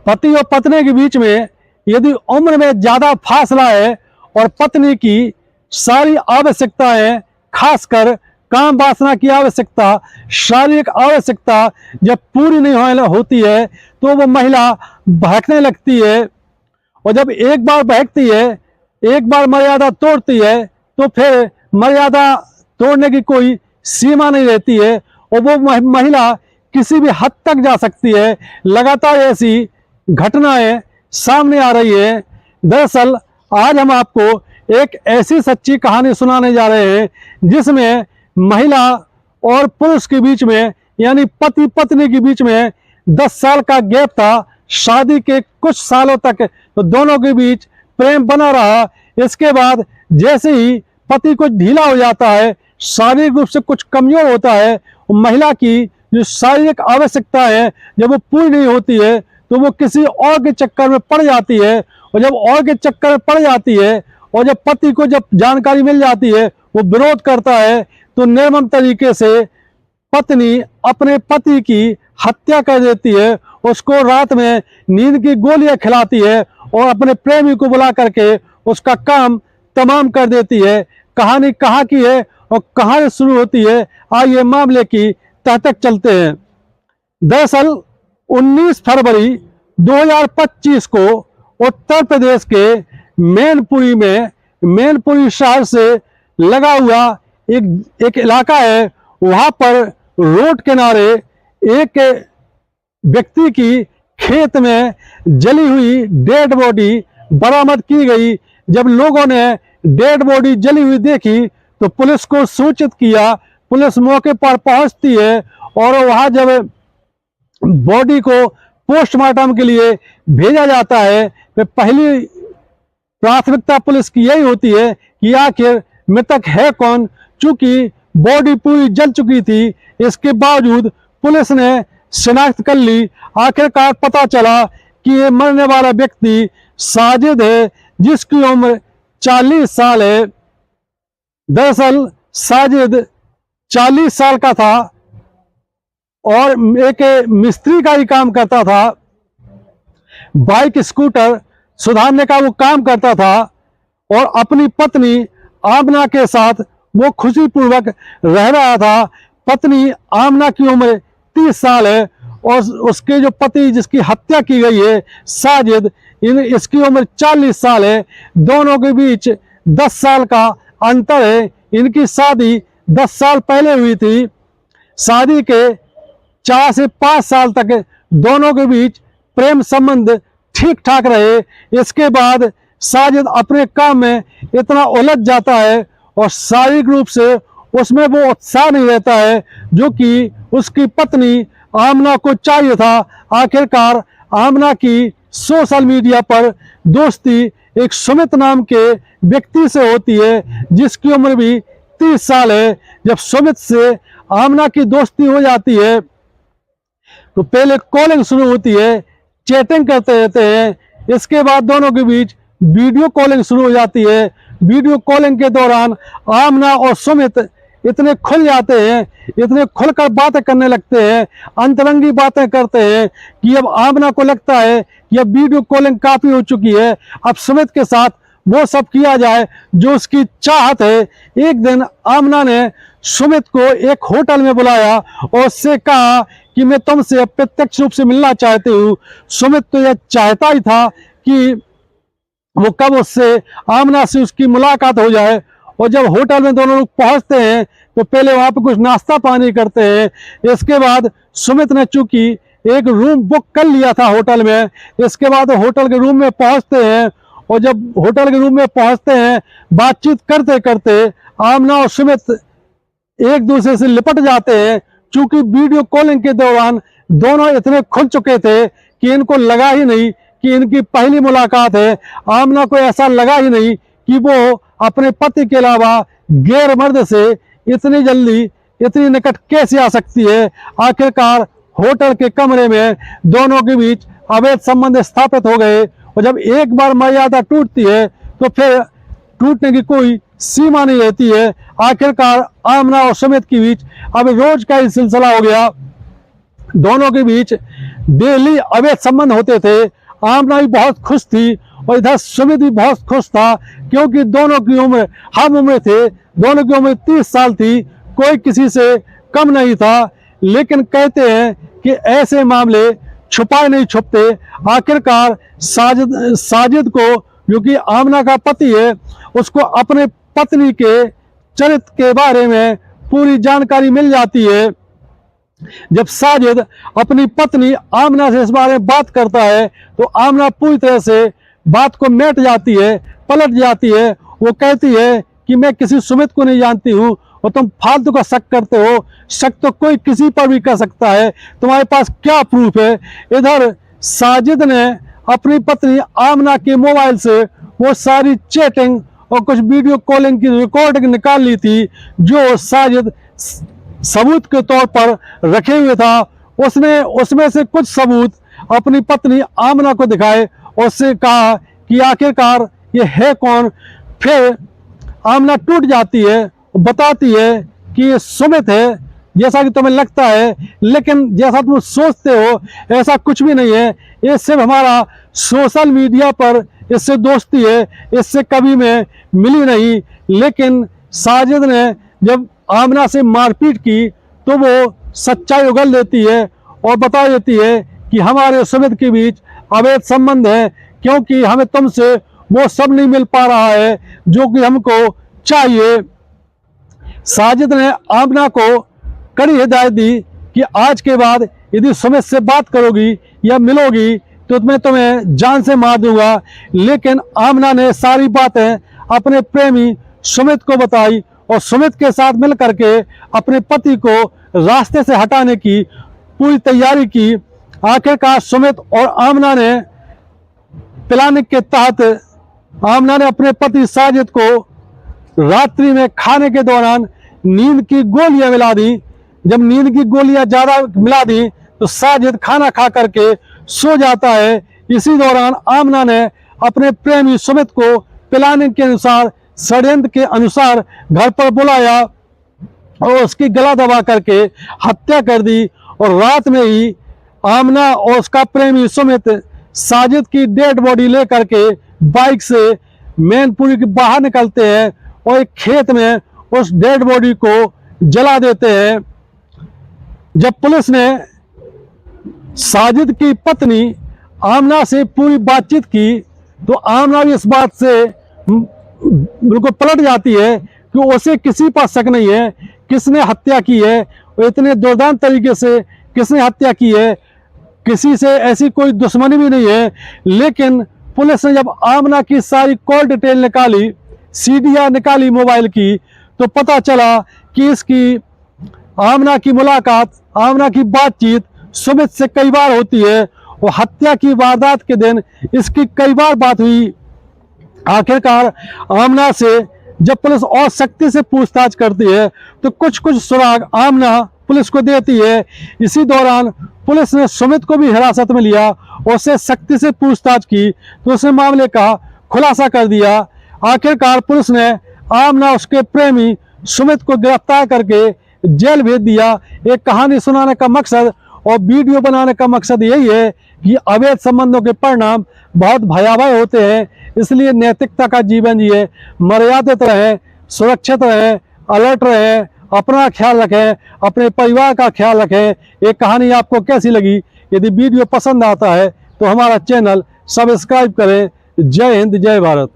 पति और पत्नी के बीच में यदि उम्र में ज्यादा फासला है और पत्नी की सारी आवश्यकताएं, खासकर काम वासना की आवश्यकता, शारीरिक आवश्यकता जब पूरी नहीं होती है तो वो महिला बहकने लगती है। और जब एक बार बहकती है, एक बार मर्यादा तोड़ती है, तो फिर मर्यादा तोड़ने की कोई सीमा नहीं रहती है और वो महिला किसी भी हद तक जा सकती है। लगातार ऐसी घटनाएं सामने आ रही है। दरअसल आज हम आपको एक ऐसी सच्ची कहानी सुनाने जा रहे हैं जिसमें महिला और पुरुष के बीच में, यानी पति पत्नी के बीच में 10 साल का गैप था। शादी के कुछ सालों तक तो दोनों के बीच प्रेम बना रहा। इसके बाद जैसे ही पति कुछ ढीला हो जाता है, शारीरिक रूप से कुछ कमजोर होता है, महिला की जो शारीरिक आवश्यकता है जब वो पूरी नहीं होती है तो वो किसी और के चक्कर में पड़ जाती है। और जब और के चक्कर में पड़ जाती है और जब पति को जब जानकारी मिल जाती है, वो विरोध करता है, तो निर्मम तरीके से पत्नी अपने पति की हत्या कर देती है। उसको रात में नींद की गोलियां खिलाती है और अपने प्रेमी को बुला करके उसका काम तमाम कर देती है। कहानी कहाँ की है और कहाँ से शुरू होती है, आइए मामले की तह तक चलते हैं। दरअसल 19 फरवरी 2025 को उत्तर प्रदेश के मैनपुरी में, मैनपुरी शहर से लगा हुआ एक इलाका है, वहां पर रोड किनारे एक व्यक्ति की खेत में जली हुई डेड बॉडी बरामद की गई। जब लोगों ने डेड बॉडी जली हुई देखी तो पुलिस को सूचित किया। पुलिस मौके पर पहुंचती है और वहां जब बॉडी को पोस्टमार्टम के लिए भेजा जाता है तो पहली प्राथमिकता पुलिस की यही होती है कि आखिर मृतक है कौन। चूंकि बॉडी पूरी जल चुकी थी, इसके बावजूद पुलिस ने शिनाख्त कर ली। आखिरकार पता चला कि ये मरने वाला व्यक्ति साजिद है, जिसकी उम्र 40 साल है। दरअसल साजिद 40 साल का था और एक मिस्त्री का ही काम करता था। बाइक स्कूटर सुधारने का वो काम करता था और अपनी पत्नी आमना के साथ वो खुशीपूर्वक रह रहा था। पत्नी आमना की उम्र 30 साल है और उसके जो पति जिसकी हत्या की गई है साजिद, इसकी उम्र 40 साल है। दोनों के बीच 10 साल का अंतर है। इनकी शादी 10 साल पहले हुई थी। शादी के 4 से 5 साल तक दोनों के बीच प्रेम संबंध ठीक ठाक रहे। इसके बाद साजिद अपने काम में इतना उलझ जाता है और शारीरिक रूप से उसमें वो उत्साह नहीं रहता है जो कि उसकी पत्नी आमना को चाहिए था। आखिरकार आमना की सोशल मीडिया पर दोस्ती एक सुमित नाम के व्यक्ति से होती है, जिसकी उम्र भी 30 साल है। जब सुमित से आमना की दोस्ती हो जाती है तो पहले कॉलिंग शुरू होती है, चैटिंग करते रहते हैं। इसके बाद दोनों के बीच वीडियो कॉलिंग शुरू हो जाती है। वीडियो कॉलिंग के दौरान आमना और सुमित इतने खुल जाते हैं, इतने खुलकर बातें करने लगते हैं, अंतरंगी बातें करते हैं कि अब आमना को लगता है कि अब वीडियो कॉलिंग काफी हो चुकी है, अब सुमित के साथ वो सब किया जाए जो उसकी चाहत है। एक दिन आमना ने सुमित को एक होटल में बुलाया और उससे कहा कि मैं तुमसे प्रत्यक्ष रूप से मिलना चाहती हूँ। सुमित तो यह चाहता ही था कि वो कब उससे आमना से उसकी मुलाकात हो जाए। और जब होटल में दोनों लोग पहुंचते हैं तो पहले वहां पे कुछ नाश्ता पानी करते हैं। इसके बाद सुमित ने चूंकि एक रूम बुक कर लिया था होटल में, इसके बाद होटल के रूम में पहुंचते हैं और जब होटल के रूम में पहुंचते हैं बातचीत करते करते आमना और सुमित एक दूसरे से लिपट जाते हैं। चूंकि वीडियो कॉलिंग के दौरान दोनों इतने खुल चुके थे कि इनको लगा ही नहीं कि इनकी पहली मुलाकात है। आमना को ऐसा लगा ही नहीं कि वो अपने पति के अलावा गैर मर्द से इतनी जल्दी इतनी निकट कैसे आ सकती है। आखिरकार होटल के कमरे में दोनों के बीच अवैध संबंध स्थापित हो गए और जब एक बार मर्यादा टूटती है तो फिर टूटने की कोई सीमा नहीं रहती है। आखिरकार आमना और सुमित के बीच अब रोज का ही सिलसिला हो गया। दोनों के बीच डेली अवैध संबंध होते थे। आमना भी बहुत खुश थी और इधर सुमित भी बहुत खुश था, क्योंकि दोनों की उम्र हम उम्र थे, दोनों की उम्र 30 साल थी, कोई किसी से कम नहीं था। लेकिन कहते हैं कि ऐसे मामले छुपाए नहीं छुपते। आखिरकार साजिद को, जो कि आमना का पति है, उसको अपने पत्नी के चरित्र के बारे में पूरी जानकारी मिल जाती है। जब साजिद अपनी पत्नी आमना से इस बारे में बात करता है तो आमना पूरी तरह से बात को मेट जाती है, पलट जाती है। वो कहती है कि मैं किसी सुमित को नहीं जानती हूँ और तुम फालतू का शक करते हो। शक तो कोई किसी पर भी कर सकता है, तुम्हारे पास क्या प्रूफ है? इधर साजिद ने अपनी पत्नी आमना के मोबाइल से वो सारी चैटिंग और कुछ वीडियो कॉलिंग की रिकॉर्डिंग निकाल ली थी, जो साजिद सबूत के तौर पर रखे हुए था। उसने उसमें से कुछ सबूत अपनी पत्नी आमना को दिखाए और उससे कहा कि आखिरकार ये है कौन। फिर आमना टूट जाती है, बताती है कि ये सुमित है, जैसा कि तुम्हें लगता है, लेकिन जैसा तुम सोचते हो ऐसा कुछ भी नहीं है। ये सिर्फ हमारा सोशल मीडिया पर इससे दोस्ती है, इससे कभी मैं मिली नहीं। लेकिन साजिद ने जब आमना से मारपीट की तो वो सच्चाई उगल देती है और बता देती है कि हमारे सुमित के बीच अवैध संबंध है, क्योंकि हमें तुमसे वो सब नहीं मिल पा रहा है जो कि हमको चाहिए। साजिद ने आमना को कड़ी हिदायत दी कि आज के बाद यदि सुमित से बात करोगी या मिलोगी तो मैं तुम्हें जान से मार दूंगा। लेकिन आमना ने सारी बातें अपने प्रेमी सुमित को बताई और सुमित के साथ मिल करके अपने पति को रास्ते से हटाने की पूरी तैयारी की। आखिरकार सुमित और आमना ने प्लानिंग के तहत आमना ने अपने पति साजिद को रात्रि में खाने के दौरान नींद की गोलियां मिला दी। जब नींद की गोलियां ज्यादा मिला दी तो साजिद खाना खा करके सो जाता है। इसी दौरान आमना ने अपने प्रेमी सुमित को प्लानिंग के अनुसार, षड्यंत्र के अनुसार घर पर बुलाया और उसकी गला दबा करके हत्या कर दी। और रात में ही आमना और उसका प्रेमी सुमित साजिद की डेड बॉडी लेकर के बाइक से मैनपुरी के बाहर निकलते हैं और एक खेत में उस डेड बॉडी को जला देते हैं। जब पुलिस ने साजिद की पत्नी आमना से पूरी बातचीत की तो आमना भी इस बात से बिल्कुल पलट जाती है कि उसे किसी पर शक नहीं है, किसने हत्या की है, इतने दुर्दांत तरीके से किसने हत्या की है, किसी से ऐसी कोई दुश्मनी भी नहीं है। लेकिन पुलिस ने जब आमना की सारी कॉल डिटेल निकाली, सीडीआर निकाली मोबाइल की, तो पता चला कि इसकी आमना की मुलाकात, आमना की बातचीत सुमित से कई बार होती है और हत्या की वारदात के दिन इसकी कई बार बात हुई। आखिरकार आमना से जब पुलिस और सख्ती से पूछताछ करती है तो कुछ कुछ सुराग आमना पुलिस को देती है। इसी दौरान पुलिस ने सुमित को भी हिरासत में लिया और उससे सख्ती से पूछताछ की तो उसने मामले का खुलासा कर दिया। आखिरकार पुलिस ने आमना उसके प्रेमी सुमित को गिरफ्तार करके जेल भेज दिया। एक कहानी सुनाने का मकसद और वीडियो बनाने का मकसद यही है कि अवैध संबंधों के परिणाम बहुत भयावह होते हैं, इसलिए नैतिकता का जीवन जिए, मर्यादित रहें, सुरक्षित रहें, अलर्ट रहें, अपना ख्याल रखें, अपने परिवार का ख्याल रखें। ये कहानी आपको कैसी लगी? यदि वीडियो पसंद आता है तो हमारा चैनल सब्सक्राइब करें। जय हिंद, जय भारत।